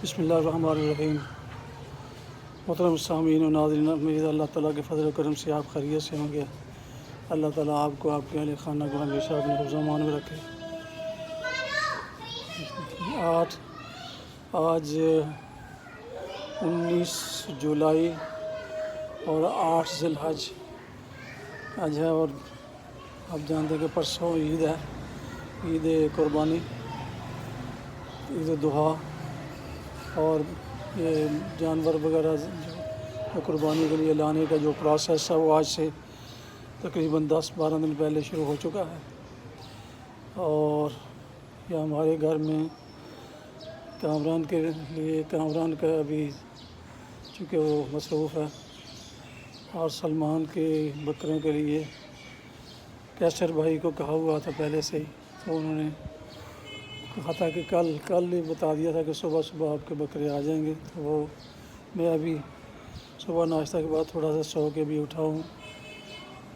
بسم اللہ الرحمن الرحیم۔ محترم سامعین و ناظرین، امید اللہ تعالیٰ کے فضل و کرم سے آپ خیریت سے ہوں گے۔ اللہ تعالیٰ آپ کو آپ کے اہل خانہ کو ہمیشہ اپنے حفظ و امان میں رکھے۔ آج 19 جولائی اور 8 ذی الحج آج ہے، اور آپ جانتے ہیں کہ پرسوں عید ہے، عید قربانی، عید الضحیٰ، اور یہ جانور وغیرہ جو قربانی کے لیے لانے کا جو پروسیس ہے وہ آج سے تقریباً 10-12 دن پہلے شروع ہو چکا ہے۔ اور یہ ہمارے گھر میں کامران کا ابھی چونکہ وہ مصروف ہے، اور سلمان کے بکروں کے لیے کیسر بھائی کو کہا ہوا تھا پہلے سے ہی، تو انہوں نے کہا تھا کہ کل ہی بتا دیا تھا کہ صبح آپ کے بکرے آ جائیں گے۔ تو وہ میں ابھی صبح ناشتہ کے بعد تھوڑا سا سو کے بھی اٹھا ہوں،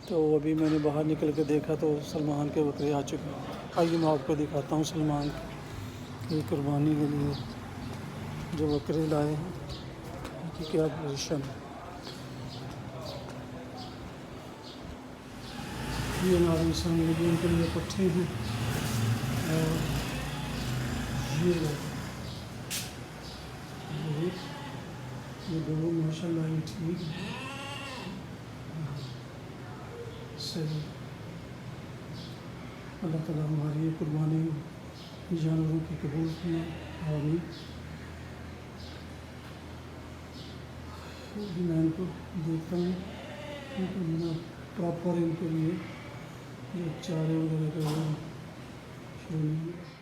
تو ابھی میں نے باہر نکل کے دیکھا تو سلمان کے بکرے آ چکے ہیں۔ آئیے میں آپ کو دکھاتا ہوں سلمان کی قربانی کے لیے جو بکرے لائے ہیں، ان کی کیا پوزیشن ہے۔ یہ ہمارے سامنے ان کے لیے پٹھے ہیں، اور یہ دونوں ماشاء اللہ یہ ٹھیک ہے، صحیح۔ اللہ تعالیٰ ہماری یہ قربانی جانوروں کی قبول کی، آمین۔ میں ان کو دیکھتا ہوں کہ پراپر ان کے لیے جو چارے وغیرہ کا وہ شروع نہیں ہے۔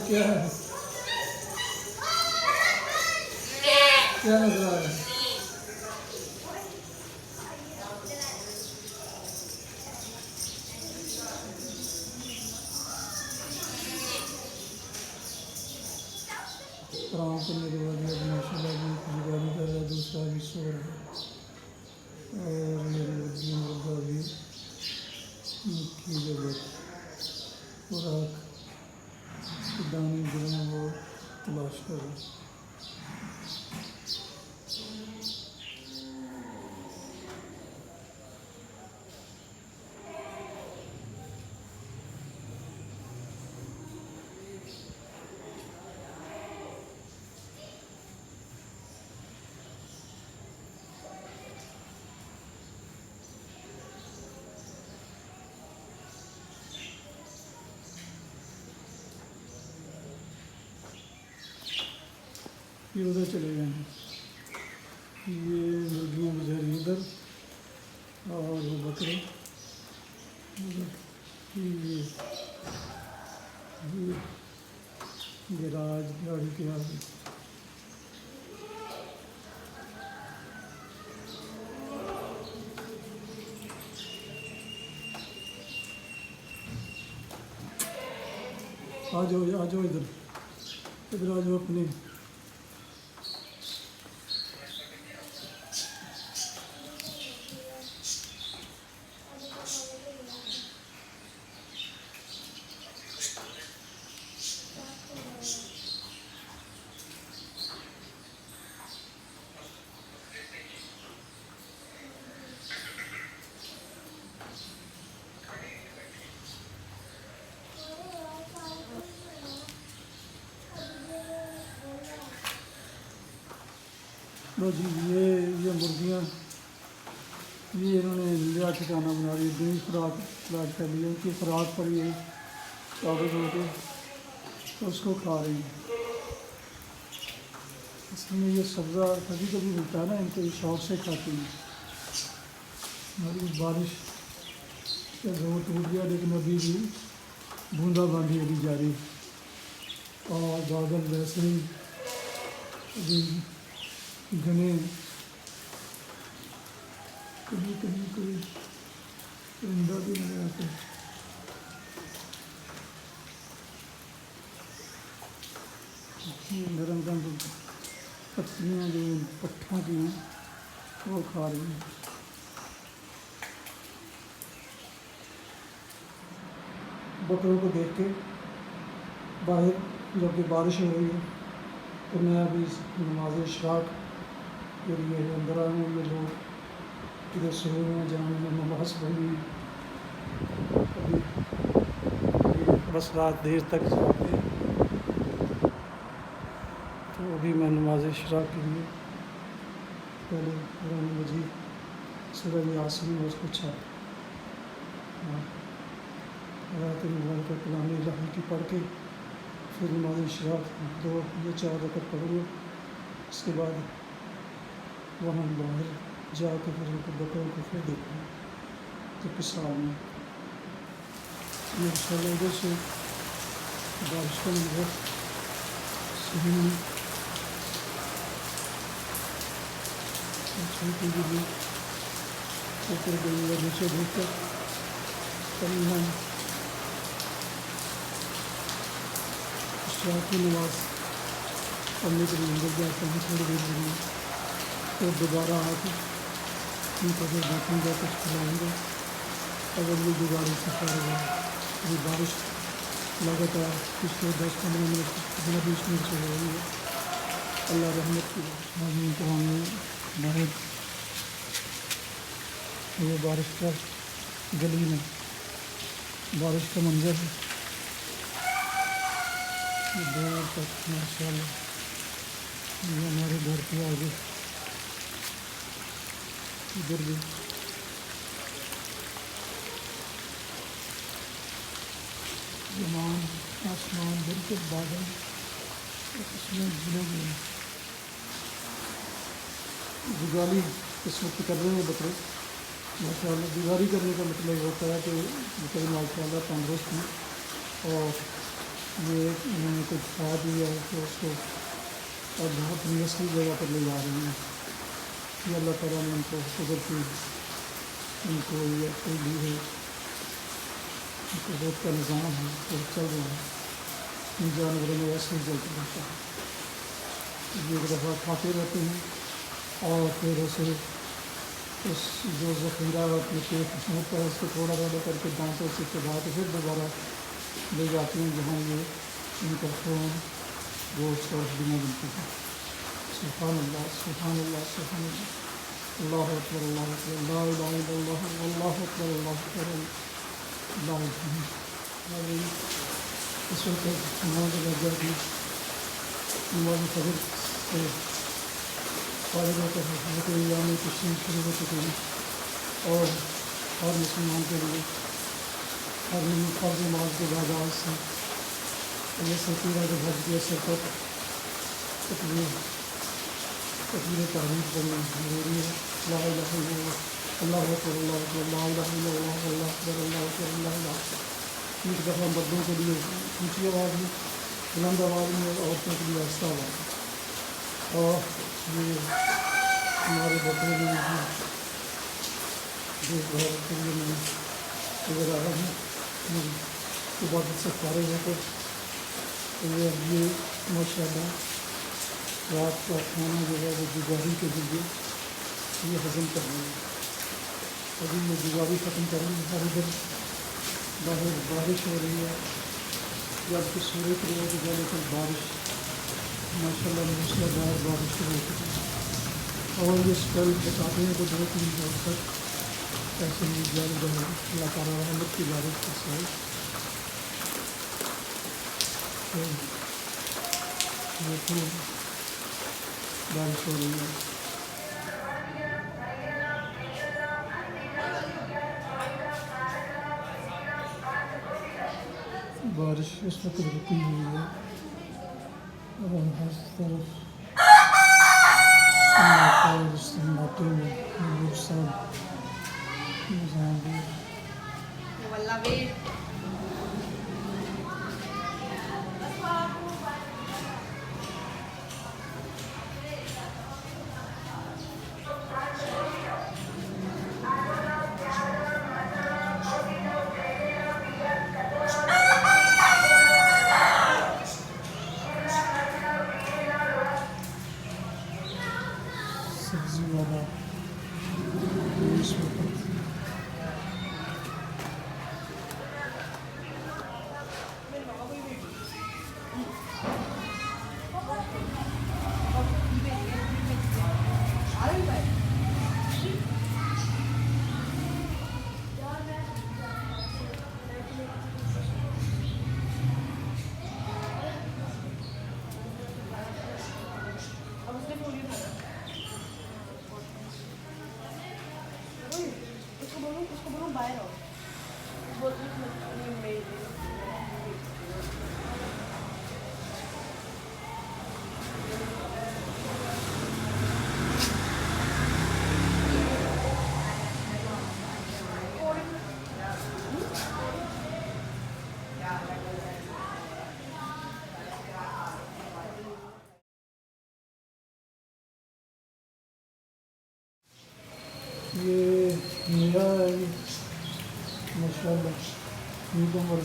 کیا ہے؟ کیا نظر آ رہا ہے؟ آرام کرنے کے بعد یہ ماشاء اللہ بھی قربانی کر رہا ہے، دوسرا بھی سو رہا ہے، اور یہ مرغا بھی کی جو خوراک دانے جو ہیں وہ تلاش کر رہا ہے۔ یہ ادھر چلے گئے ہیں، یہ مرغیاں بظاہر ادھر، اور وہ بکرے یہ گیراج گاڑی کے آگے۔ آ جاؤ ادھر آ جاؤ اپنے۔ لو جی، یہ مرغیاں یہ انہوں نے نیا ٹھکانہ بنا لیا، دوسری خوراک تلاش کر لی، ان کی خوراک پر یہ قابض ہو کے اس کو کھا رہی ہیں۔ اصل میں یہ سبزہ کبھی کبھی ملتا ہے نا، ان کو یہ شوق سے کھاتی ہیں۔ ہماری بارش کا زور ٹوٹ گیا، لیکن ابھی بھی بوندا باندھی ابھی جاری، اور بادل ویسے ہی ابھی گھنے، کبھی پرندہ بھی نہیں آتے۔ یہ نرم گند پتیاں جو پٹھوں کی ہیں وہ کھا رہی ہیں. بکروں کو دیکھ کے باہر جب کہ بارش ہو رہی ہے تو میں ابھی نماز اشراق کے لیے اندر آیا ہوں. یہ لوگ ادھر سو رہے ہیں جہاں میں نماز پڑھی. ابھی بس رات دیر تک جاتے ہیں تو ابھی میں نماز اشراق کے لیے پہلے قرآن مجید سورہ یاسین اور اس کو آیات مبارکہ کلام الہی کی پڑھ کے پھر نماز اشراق 2 یا 4 رکعت پڑھوں گا. اس کے بعد وہاں باہر جا کے پھر ان کو بکروں کو پھر دیکھوں گا تو کس حال میں. ماشاءاللہ ادھر سے بارش کا منظر صحیح چھوٹی بھی اوپر گئی ہے نیچے دیکھ کر کرنا اشراق کی نماز پڑھنے کے لیے اندر جاتے ہیں تھوڑی دیر کے لیے. پھر دوبارہ آ کے ان کو پھر دیکھیں گے کچھ کھلائیں گے. اگر یہ دوبارہ سے فارغ ہے یہ بارش لگاتار پچھلے 10-15 منٹ 15-20 منٹ سے ہو رہی ہے. اللہ رحمت کی امتحان میں باہر یہ بارش کا گلی میں بارش کا منظر ہے دور تک ماشاءاللہ. یہ ہمارے گھر کے آگے ادھر بھی زمان آسمان بالکل بادل اس میں جلے ہوئے ہیں. دیوالی اس وقت کر رہے ہیں بکرے ماشاءاللہ. دیوالی کرنے کا مطلب ہوتا ہے کہ بکرے ماشاءاللہ تندرست ہیں اور یہ انہوں نے کچھ کھا دیا ہے تو اس کو اور بہت اصلی جگہ پر لے جا رہی ہیں. یہ اللہ تعالیٰ نے ان کو قدرتی ان کو یہ کوئی بھی ہے قدرت کا نظام ہے تو چل رہا ہے. ان جانوروں میں ایسے ہی چلتا رہتا ہے. یہ ایک دفعہ کھاتے رہتے ہیں اور پھر اسے اس جو ذخیرہ اپنے پیٹ میں ہوتا ہے اس کو تھوڑا تھوڑا کر کے دانتوں سے چبا کے پھر دوبارہ لے جاتی ہیں جہاں یہ ان کا خون گوشت اور ہڈیاں بنتی ہیں. سبحان اللہ سبحان اللہ سبحان اللہ. اللہ اکبر اللہ اکبر لا الہ الا اللہ اللہ اکبر اللہ اکبر اللہ اکبر. اس وقت نماز درجہ کی نماز فجر سے فارغ ہو کر حضرت ایام تشریق شروع ہو چکے ہیں اور ہر مسلمان کے لیے ہر فرض نماز کے بعد آج سے یہ سکیرہ جو حج کے اثر تک تکبیر تعریف کرنا ضروری ہے. لا الہ الا اللہ اللہ اکبر اللہ اکبر لا الہ الا اللہ اللہ اکبر اللہ اکبر اللہ اکبر. ایک دفعہ مردوں کے لیے اونچی آواز میں بلند آواز میں اور عورتوں کے لیے آہستہ آواز میں. اور یہ ہمارے بکرے میں دیکھ بھال کے لیے میں ادھر آیا ہوں عبادت سے فارغ ہو کر. یہ ماشاءاللہ رات کا کھانا جو ہے وہ دیوالی کے ذریعے یہ ہضم کر رہے ہیں. ابھی یہ دیوالی ختم کر رہے ہیں. ہر ادھر باہر بارش ہو رہی ہے جب کہ سورج کی وجہ سے لیکن بارش ماشاءاللہ موسلادھار بارش شروع ہو چکی ہے. اور یہ اسپیل بتاتے ہیں کہ 2-3 دن تک ایسے ہی جاری رہے گا. اللہ تعالیٰ رحمت کی بارش کے ساتھ یہ خوب بارش ہو رہی ہے. بارش اس وقت رکی ہوئی ہے اور ہر طرف سناٹے میں لوگ سب نظام بھی نیوکمر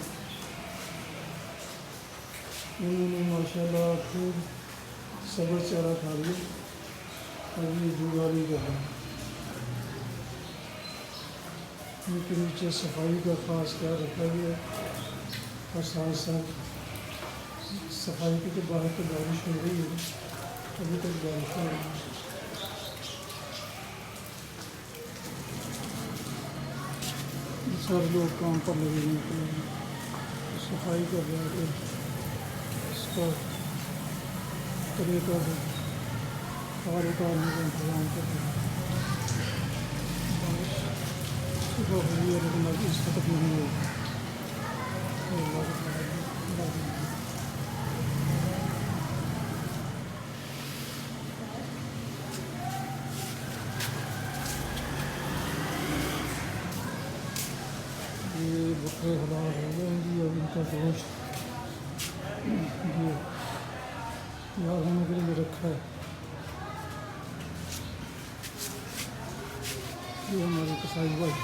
انہوں نے ماشاء اللہ خوب صبر چارہ کھا لیا، اب یہ جگاری کر رہے ہیں۔ ان کے نیچے صفائی کا خاص خیال رکھا گیا اور ساتھ ساتھ صفائی کی تو باہر تو بارش ہو رہی ہے، ابھی تک بارش ہو رہی ہے۔ سارے لوگ کام پر لگے ہوئے ہیں، صفائی کر رہے ہیں، اس کا طریقہ ہے اور اتارنے کا انتظام کر رہے ہیں۔ صبح ہوئی ہے لیکن اب اس وقت نہیں ہوگی۔ یہ بکرے حلال ہو جائیں گی اور ان کا گوشت یہ تیار ہونے کے لیے رکھا ہے۔ یہ ہمارے کسائی بھائی